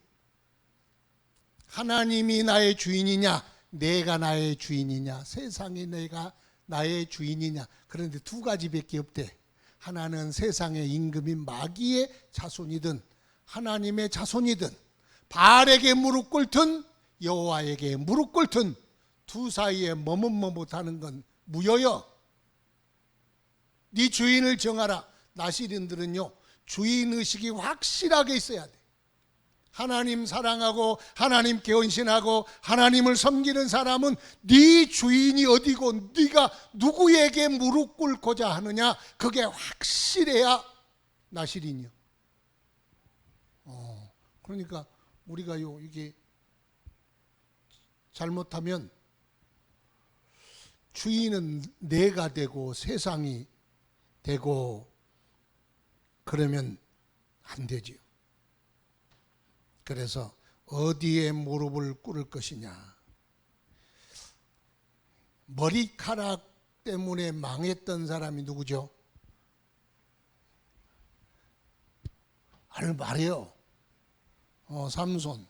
하나님이 나의 주인이냐? 내가 나의 주인이냐? 세상이 내가 나의 주인이냐? 그런데 두 가지밖에 없대. 하나는 세상의 임금인 마귀의 자손이든 하나님의 자손이든 바알에게 무릎 꿇든 여호와에게 무릎 꿇든 두 사이에 머뭇머뭇하는 건 무효여. 네 주인을 정하라. 나실인들은요 주인의식이 확실하게 있어야 돼. 하나님 사랑하고 하나님께 헌신하고 하나님을 섬기는 사람은 네 주인이 어디고 네가 누구에게 무릎 꿇고자 하느냐 그게 확실해야 나실인이요. 그러니까 우리가요 이게 잘못하면 주인은 내가 되고 세상이 되고 그러면 안 되지요. 그래서 어디에 무릎을 꿇을 것이냐. 머리카락 때문에 망했던 사람이 누구죠? 말해요. 삼손.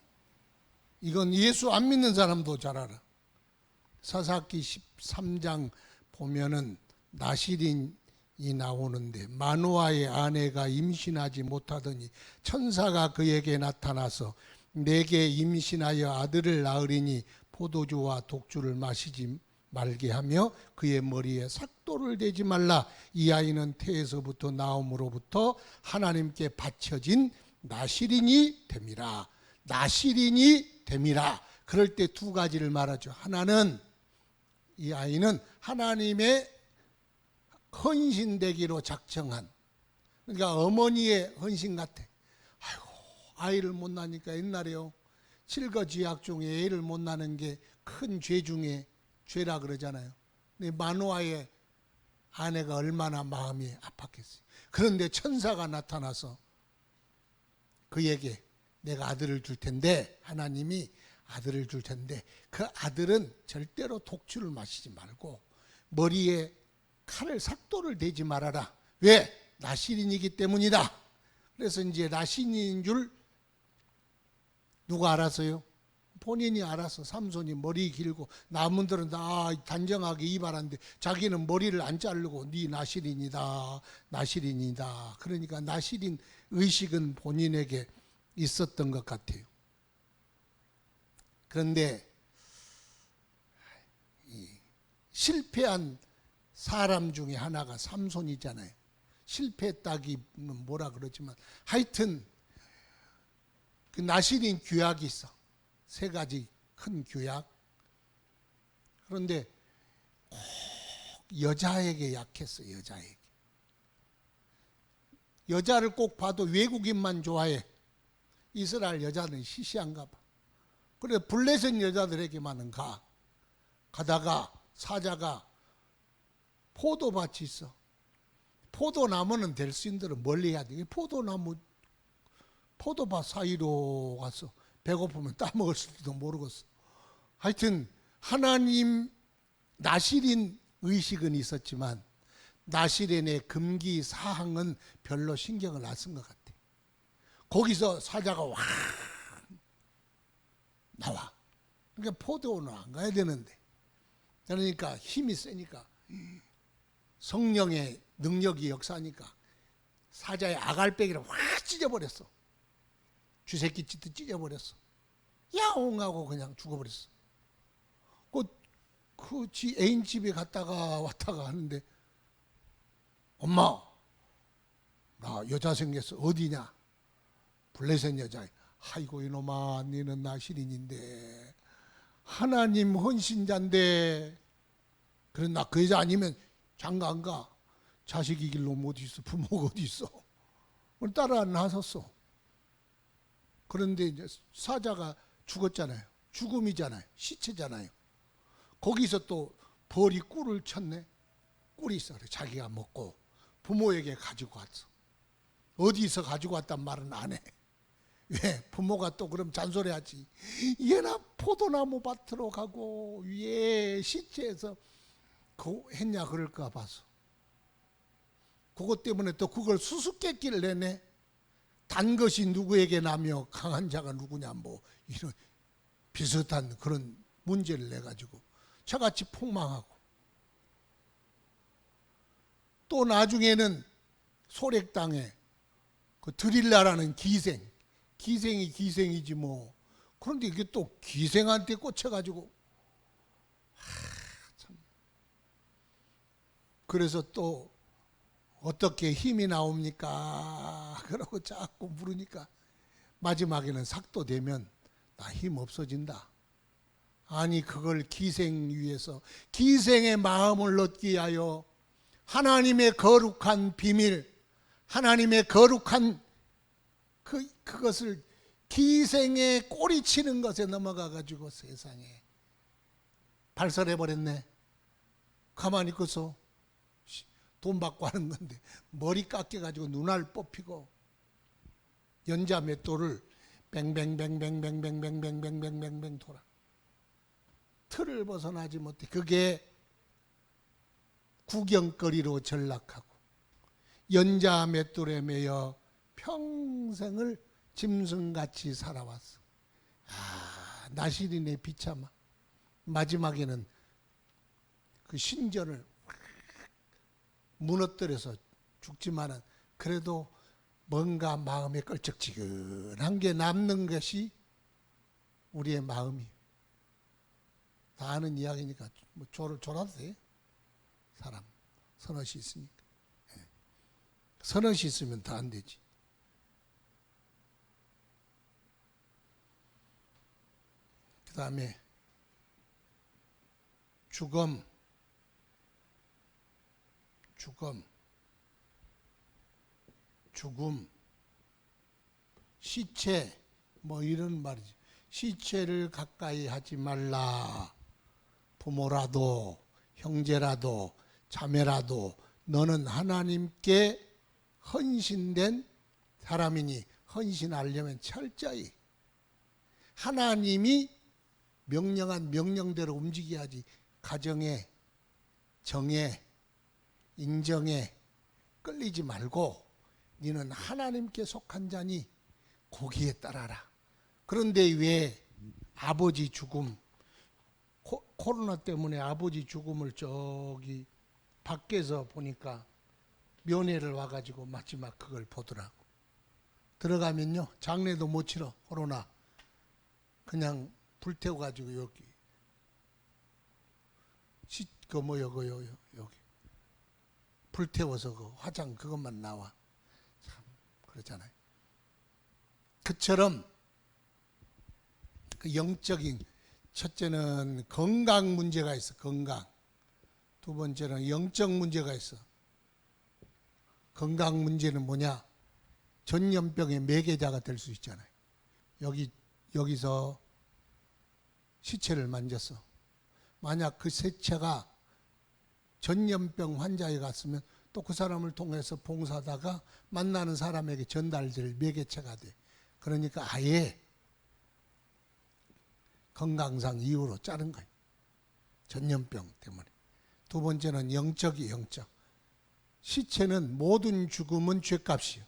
이건 예수 안 믿는 사람도 잘 알아. 사사기 13장 보면은 나실인이 나오는데 마노아의 아내가 임신하지 못하더니 천사가 그에게 나타나서 내게 임신하여 아들을 낳으리니 포도주와 독주를 마시지 말게 하며 그의 머리에 삭 삭도를 대지 말라. 이 아이는 태에서부터 나옴으로부터 하나님께 바쳐진 나실인이 됨이라. 나실인이 됨이라. 그럴 때 두 가지를 말하죠. 하나는 이 아이는 하나님의 헌신되기로 작정한, 그러니까 어머니의 헌신 같아. 아이고, 아이를 못 낳으니까 옛날에요, 칠거지약 중에 애를 못 낳는 게 큰 죄 중에 죄라 그러잖아요. 근데 마노아의 아내가 얼마나 마음이 아팠겠어요. 그런데 천사가 나타나서 그에게 내가 아들을 줄 텐데, 하나님이 아들을 줄 텐데 그 아들은 절대로 독주를 마시지 말고 머리에 칼을 삭도를 대지 말아라. 왜? 나실인이기 때문이다. 그래서 이제 나실인인 줄 누가 알았어요? 본인이 알아서. 삼손이 머리 길고 남은들은 다 단정하게 이발하는데 자기는 머리를 안 자르고 네 나실인이다, 나실인이다. 그러니까 나실인 의식은 본인에게 있었던 것 같아요. 그런데 실패한 사람 중에 하나가 삼손이잖아요. 실패했다기는 뭐라 그러지만 하여튼 그 나실인 규약이 있어. 세 가지 큰 규약. 그런데 꼭 여자에게 약했어. 여자에게. 여자를 꼭 봐도 외국인만 좋아해. 이스라엘 여자는 시시한가 봐. 그래 블레셋 여자들에게만은 가다가 사자가 포도밭이 있어. 포도나무는 될 수 있는 대로 멀리 해야 돼. 포도밭 사이로 가서 배고프면 따먹을 수도 모르겠어. 하여튼 하나님 나실인 의식은 있었지만 나실인의 금기 사항은 별로 신경을 안 쓴 것 같아. 거기서 사자가 와 나와. 그러니까 포도는 안 가야 되는데. 그러니까 힘이 세니까 성령의 능력이 역사하니까 사자의 아갈배기를 확 찢어버렸어. 쥐새끼 찢듯 찢어버렸어. 야옹하고 그냥 죽어버렸어. 지 애인 집에 갔다가 왔다가 하는데 엄마 나 여자 생겼어. 어디냐? 블레셋 여자. 아이고 이놈아 너는 나실인인데 하나님 헌신자인데. 그래 나 그 여자 아니면 장가 안 가. 자식 이길 놈 어디 있어? 부모가 어디 있어? 따라 나섰어. 그런데 이제 사자가 죽었잖아요. 죽음이잖아요. 시체잖아요. 거기서 또 벌이 꿀을 쳤네. 꿀이 있어. 그래 자기가 먹고 부모에게 가지고 왔어. 어디서 가지고 왔단 말은 안 해. 왜? 부모가 또 그럼 잔소리하지. 얘나 포도나무 밭으로 가고 위에 시체에서 했냐 그럴까 봐서. 그것 때문에 또 그걸 수수께끼를 내네. 단 것이 누구에게 나며 강한 자가 누구냐 뭐 이런 비슷한 그런 문제를 내가지고 저같이 폭망하고. 또 나중에는 소렉당에 그 드릴라라는 기생이 기생이지 뭐. 그런데 이게 또 기생한테 꽂혀가지고 참. 그래서 또 어떻게 힘이 나옵니까? 그러고 자꾸 물으니까 마지막에는 삭도되면 나 힘 없어진다. 아니 그걸 기생 위해서 기생의 마음을 얻기 위하여 하나님의 거룩한 비밀, 하나님의 거룩한 그것을 기생의 꼬리치는 것에 넘어가가지고 세상에 발설해버렸네. 가만히 있어서 돈 받고 하는 건데 머리 깎여가지고 눈알 뽑히고 연자 맷돌을 뱅뱅뱅뱅뱅뱅뱅뱅뱅뱅뱅뱅 돌아. 틀을 벗어나지 못해. 그게 구경거리로 전락하고 연자 맷돌에 매여 평생을 짐승같이 살아왔어. 나실인의 비참함. 마지막에는 그 신전을 무너뜨려서 죽지만은 그래도 뭔가 마음에 걸쩍지근한 게 남는 것이 우리의 마음이에요. 다 아는 이야기니까 뭐 졸아도 돼 사람. 선엇이 있으니까. 선엇이 있으면 다 안 되지. 그 다음에 죽음, 시체, 뭐 이런 말이지. 시체를 가까이 하지 말라. 부모라도 형제라도 자매라도 너는 하나님께 헌신된 사람이니 헌신하려면 철저히 하나님이 명령한 명령대로 움직여야지. 가정에, 정에, 인정에 끌리지 말고 너는 하나님께 속한 자니 거기에 따라라. 그런데 왜 아버지 죽음, 코로나 때문에 아버지 죽음을 저기 밖에서 보니까 면회를 와가지고 마지막 그걸 보더라고. 들어가면요 장례도 못 치러. 코로나 그냥 불태워가지고 여기 그 뭐요 여기 불태워서 그 화장 그것만 나와. 참 그렇잖아요. 그처럼 그 영적인, 첫째는 건강 문제가 있어. 건강. 두 번째는 영적 문제가 있어. 건강 문제는 뭐냐? 전염병의 매개자가 될 수 있잖아요. 여기서 시체를 만졌어. 만약 그 시체가 전염병 환자에 갔으면 또 그 사람을 통해서 봉사하다가 만나는 사람에게 전달될 매개체가 돼. 그러니까 아예 건강상 이유로 자른 거예요. 전염병 때문에. 두 번째는 영적이 영적. 시체는 모든 죽음은 죄값이요.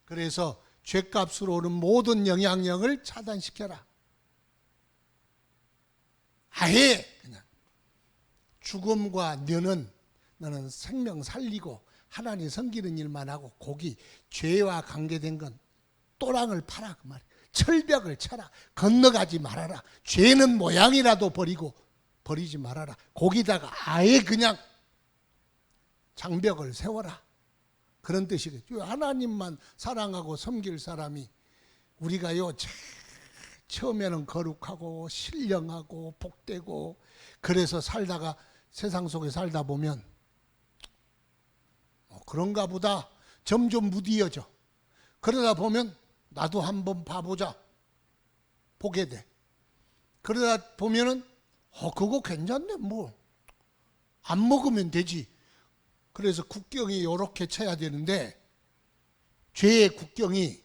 그래서 죄값으로 오는 모든 영향력을 차단시켜라. 아예 그냥 죽음과 너는 생명 살리고 하나님 섬기는 일만 하고 거기 죄와 관계된 건 또랑을 파라 그 말이야. 철벽을 쳐라. 건너가지 말아라. 죄는 모양이라도 버리지 말아라. 거기다가 아예 그냥 장벽을 세워라. 그런 뜻이겠죠. 하나님만 사랑하고 섬길 사람이 우리가요 처음에는 거룩하고 신령하고 복되고 그래서 살다가 세상 속에 살다 보면 그런가 보다 점점 무디어져. 그러다 보면 나도 한번 봐보자. 보게 돼. 그러다 보면은 그거 괜찮네 뭐. 안 먹으면 되지. 그래서 국경이 이렇게 쳐야 되는데 죄의 국경이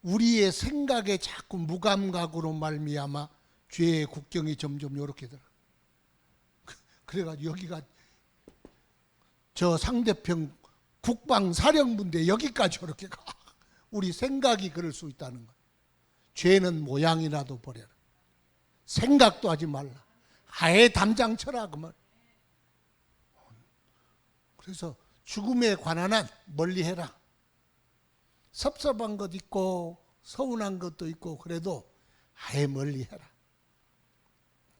우리의 생각에 자꾸 무감각으로 말미암아 죄의 국경이 점점 이렇게 들어. 그래가지고 여기가 저 상대편 국방사령부인데 여기까지 이렇게 가. 우리 생각이 그럴 수 있다는 거야. 죄는 모양이라도 버려라. 생각도 하지 말라. 아예 담장 쳐라 그 말. 그래서 죽음에 관한 한 멀리 해라. 섭섭한 것 있고 서운한 것도 있고 그래도 아예 멀리 해라.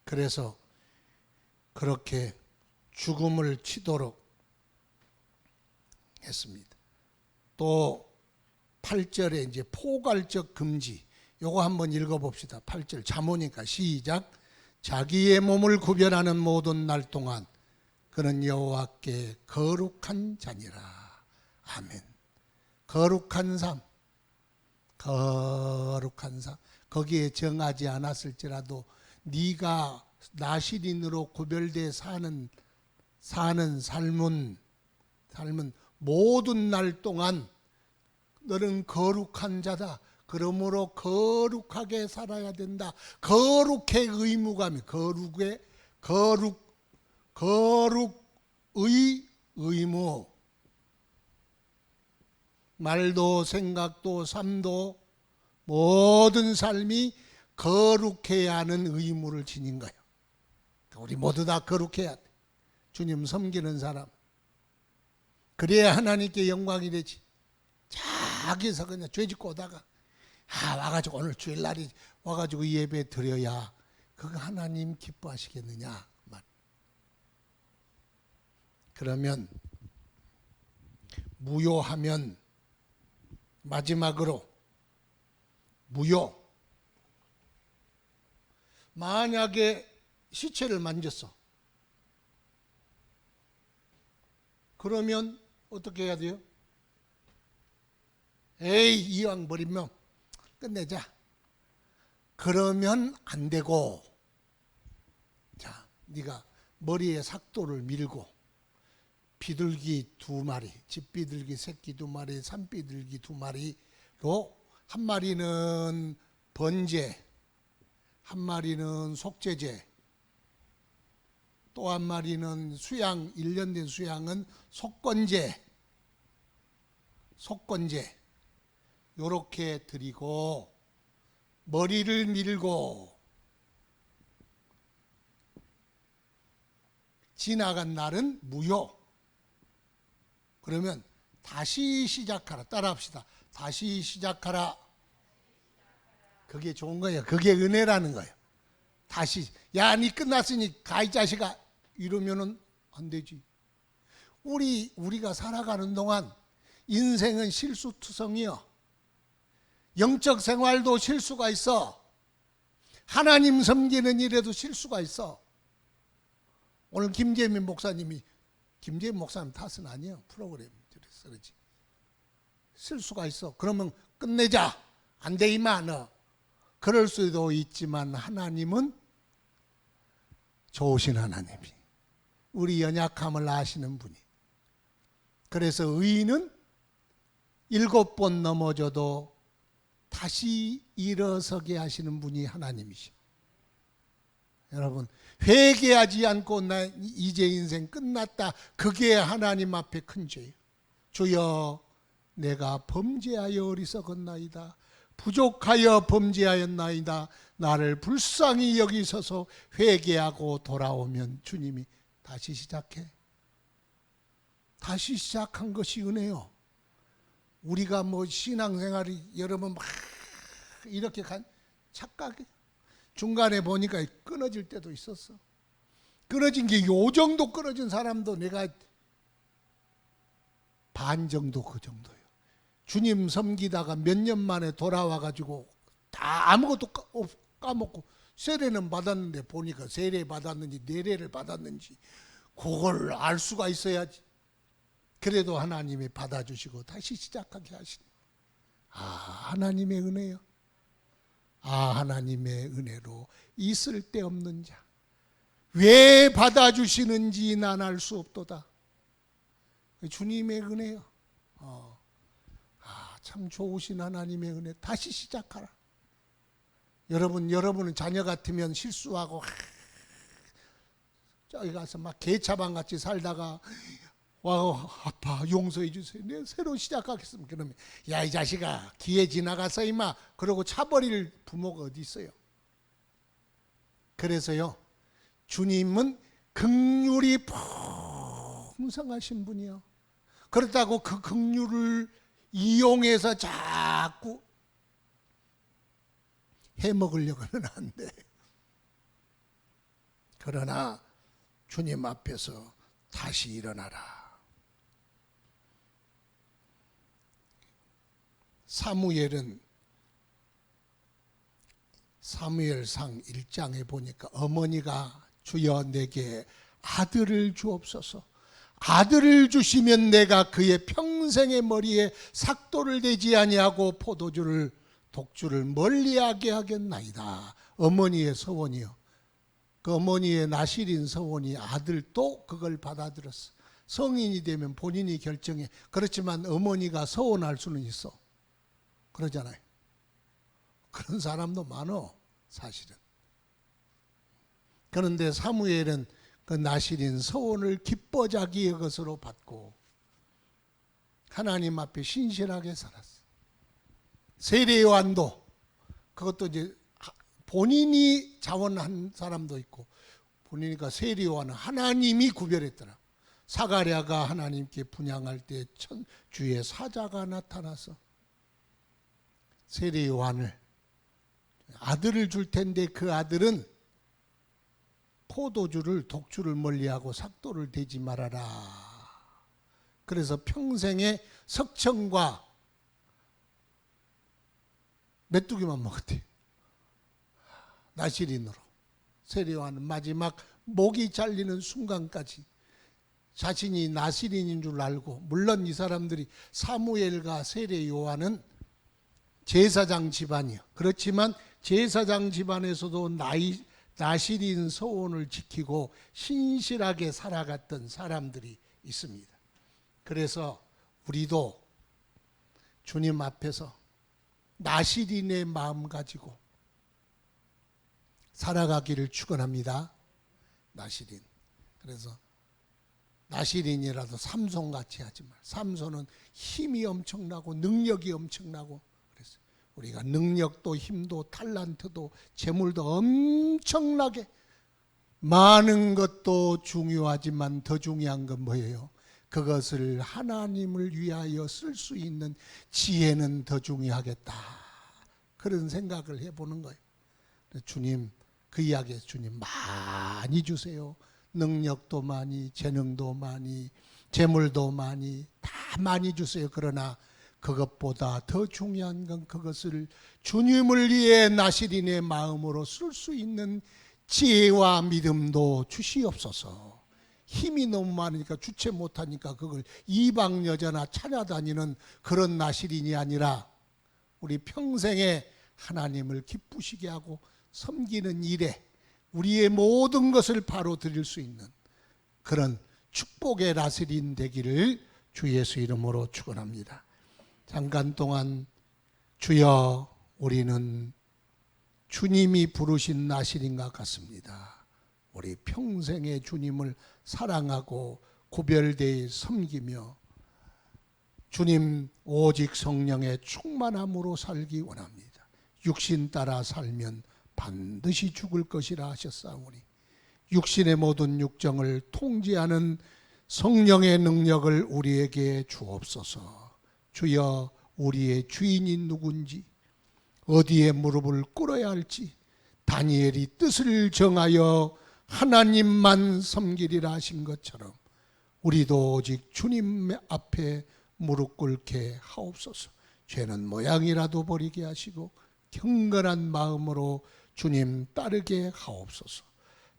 그래서 그렇게 죽음을 치도록 했습니다. 또 8절에 이제 포괄적 금지. 요거 한번 읽어봅시다. 8절 잠오니까 시작. 자기의 몸을 구별하는 모든 날 동안 그는 여호와께 거룩한 자니라. 아멘. 거룩한 삶. 거룩한 삶. 거기에 정하지 않았을지라도 네가 나시린으로 구별돼 사는 삶은 모든 날 동안 너는 거룩한 자다. 그러므로 거룩하게 살아야 된다. 거룩의 의무감이 거룩의 의무. 말도 생각도 삶도 모든 삶이 거룩해야 하는 의무를 지닌 거예요. 우리 모두 다 거룩해야 돼. 주님 섬기는 사람. 그래야 하나님께 영광이 되지. 자기서 그냥 죄짓고 오다가 와가지고 오늘 주일날이 와가지고 예배 드려야 그거 하나님 기뻐하시겠느냐 말. 그러면 무효하면 마지막으로 무효. 만약에 시체를 만졌어. 그러면 어떻게 해야 돼요? 에이, 이왕 버리면 끝내자. 그러면 안 되고, 자, 네가 머리에 삭도를 밀고 비둘기 2마리, 집비둘기 새끼 2마리, 산비둘기 2마리로 한 마리는 번제, 한 마리는 속죄제, 또 한 마리는 수양, 1년 된 수양은 속건제, 요렇게 드리고 머리를 밀고 지나간 날은 무효. 그러면 다시 시작하라. 따라합시다. 다시 시작하라. 그게 좋은 거예요. 그게 은혜라는 거예요. 다시, 야, 니 끝났으니 가, 이 자식아. 이러면은 안 되지. 우리가 살아가는 동안 인생은 실수투성이요. 영적 생활도 실수가 있어. 하나님 섬기는 일에도 실수가 있어. 오늘 김재민 목사님 탓은 아니에요. 프로그램 그래서 그러지. 실수가 있어. 그러면 끝내자. 안 돼 이마 너. 그럴 수도 있지만 하나님은 좋으신 하나님이, 우리 연약함을 아시는 분이. 그래서 의인은 7번 넘어져도 다시 일어서게 하시는 분이 하나님이셔. 여러분, 회개하지 않고 나 이제 인생 끝났다. 그게 하나님 앞에 큰 죄예요. 주여, 내가 범죄하여 어리석었나이다. 부족하여 범죄하였나이다. 나를 불쌍히 여기셔서 회개하고 돌아오면 주님이 다시 시작해. 다시 시작한 것이 은혜요. 우리가 뭐 신앙생활이 여러분 막 이렇게 착각해. 중간에 보니까 끊어질 때도 있었어. 끊어진 게 요 정도 끊어진 사람도 내가 반 정도 그 정도예요. 주님 섬기다가 몇 년 만에 돌아와가지고 다 아무것도 까먹고 세례는 받았는데 보니까 세례 받았는지 내례를 받았는지 그걸 알 수가 있어야지. 그래도 하나님이 받아주시고 다시 시작하게 하시네. 아, 하나님의 은혜요. 아, 하나님의 은혜로 있을 데 없는 자. 왜 받아주시는지 난 알 수 없도다. 주님의 은혜요. 참 좋으신 하나님의 은혜. 다시 시작하라. 여러분은 자녀 같으면 실수하고 저기 가서 막 개차방 같이 살다가 와, 아빠 용서해 주세요. 내가 새로 시작하겠습니다. 그러면 야, 이 자식아, 기회 지나가서 이마. 그러고 차버릴 부모가 어디 있어요? 그래서요, 주님은 긍휼이 풍성하신 분이요. 그렇다고 그 긍휼을 이용해서 자꾸 해먹으려고는 안 돼. 그러나 주님 앞에서 다시 일어나라. 사무엘상 1장에 보니까 어머니가 주여 내게 아들을 주옵소서. 아들을 주시면 내가 그의 평생의 머리에 삭도를 대지 아니하고 독주를 멀리하게 하겠나이다. 어머니의 서원이요. 그 어머니의 나실인 서원이 아들도 그걸 받아들였어. 성인이 되면 본인이 결정해. 그렇지만 어머니가 서원할 수는 있어. 그러잖아요. 그런 사람도 많어, 사실은. 그런데 사무엘은 그 나실인 서원을 기뻐 자기의 것으로 받고 하나님 앞에 신실하게 살았어. 세례요한도 그것도 이제 본인이 자원한 사람도 있고, 본인이니까 세례요한은 하나님이 구별했더라. 사가랴가 하나님께 분향할 때 주의 사자가 나타나서 세례요한을 아들을 줄 텐데 그 아들은 포도주를 독주를 멀리하고 삭도를 대지 말아라. 그래서 평생에 석청과 메뚜기만 먹었대요. 나시린으로 세례요한은 마지막 목이 잘리는 순간까지 자신이 나시린인 줄 알고, 물론 이 사람들이 사무엘과 세례요한은 제사장 집안이요. 그렇지만 제사장 집안에서도 나시린 서원을 지키고 신실하게 살아갔던 사람들이 있습니다. 그래서 우리도 주님 앞에서 나시린의 마음 가지고 살아가기를 축원합니다. 나시린. 그래서 나시린이라도 삼손같이 하지 말. 삼손은 힘이 엄청나고 능력이 엄청나고, 그래서 우리가 능력도 힘도 탈란트도 재물도 엄청나게 많은 것도 중요하지만 더 중요한 건 뭐예요? 그것을 하나님을 위하여 쓸 수 있는 지혜는 더 중요하겠다. 그런 생각을 해보는 거예요. 주님, 그 이야기에서 주님 많이 주세요. 능력도 많이, 재능도 많이, 재물도 많이, 다 많이 주세요. 그러나 그것보다 더 중요한 건 그것을 주님을 위해 나시린의 마음으로 쓸 수 있는 지혜와 믿음도 주시옵소서. 힘이 너무 많으니까 주체 못하니까 그걸 이방 여자나 찾아다니는 그런 나시린이 아니라 우리 평생에 하나님을 기쁘시게 하고 섬기는 일에 우리의 모든 것을 바로 드릴 수 있는 그런 축복의 나시린 되기를 주 예수 이름으로 축원합니다. 잠깐 동안 주여, 우리는 주님이 부르신 나시린과 같습니다. 우리 평생에 주님을 사랑하고 구별되이 섬기며 주님 오직 성령의 충만함으로 살기 원합니다. 육신 따라 살면 반드시 죽을 것이라 하셨사오니 육신의 모든 육정을 통제하는 성령의 능력을 우리에게 주옵소서. 주여, 우리의 주인이 누군지, 어디에 무릎을 꿇어야 할지, 다니엘이 뜻을 정하여 하나님만 섬기리라 하신 것처럼 우리도 오직 주님 앞에 무릎 꿇게 하옵소서. 죄는 모양이라도 버리게 하시고 경건한 마음으로 주님 따르게 하옵소서.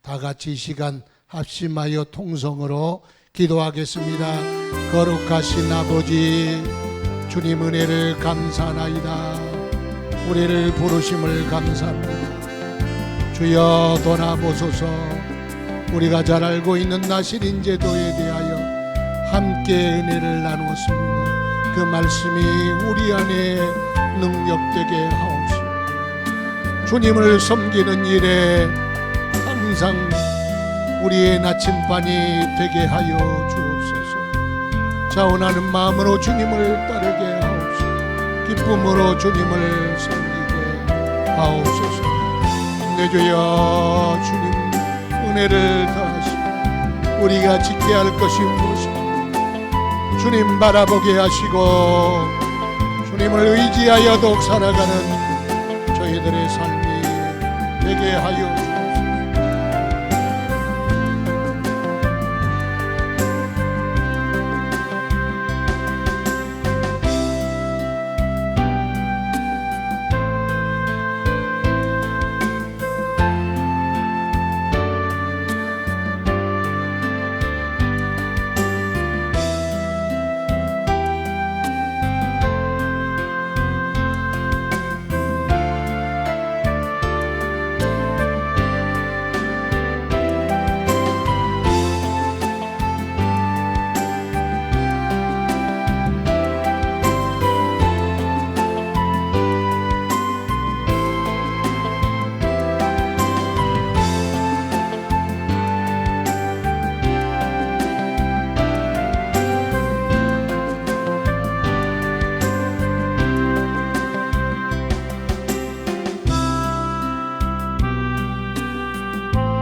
다 같이 이 시간 합심하여 통성으로 기도하겠습니다. 거룩하신 아버지, 주님 은혜를 감사하나이다. 우리를 부르심을 감사합니다. 주여, 돌아보소서. 우리가 잘 알고 있는 나시린 제도에 대하여 함께 은혜를 나누었습니다. 그 말씀이 우리 안에 능력되게 하옵시고 주님을 섬기는 일에 항상 우리의 나침반이 되게 하여 주옵소서. 자원하는 마음으로 주님을 따르게 하옵소서. 기쁨으로 주님을 섬기게 하옵소서. 내 주여, 주님 은혜를 더하시고 우리가 지켜야 할 것이 무엇인지 주님 바라보게 하시고 주님을 의지하여 더욱 살아가는 저희들의 삶이 되게 하여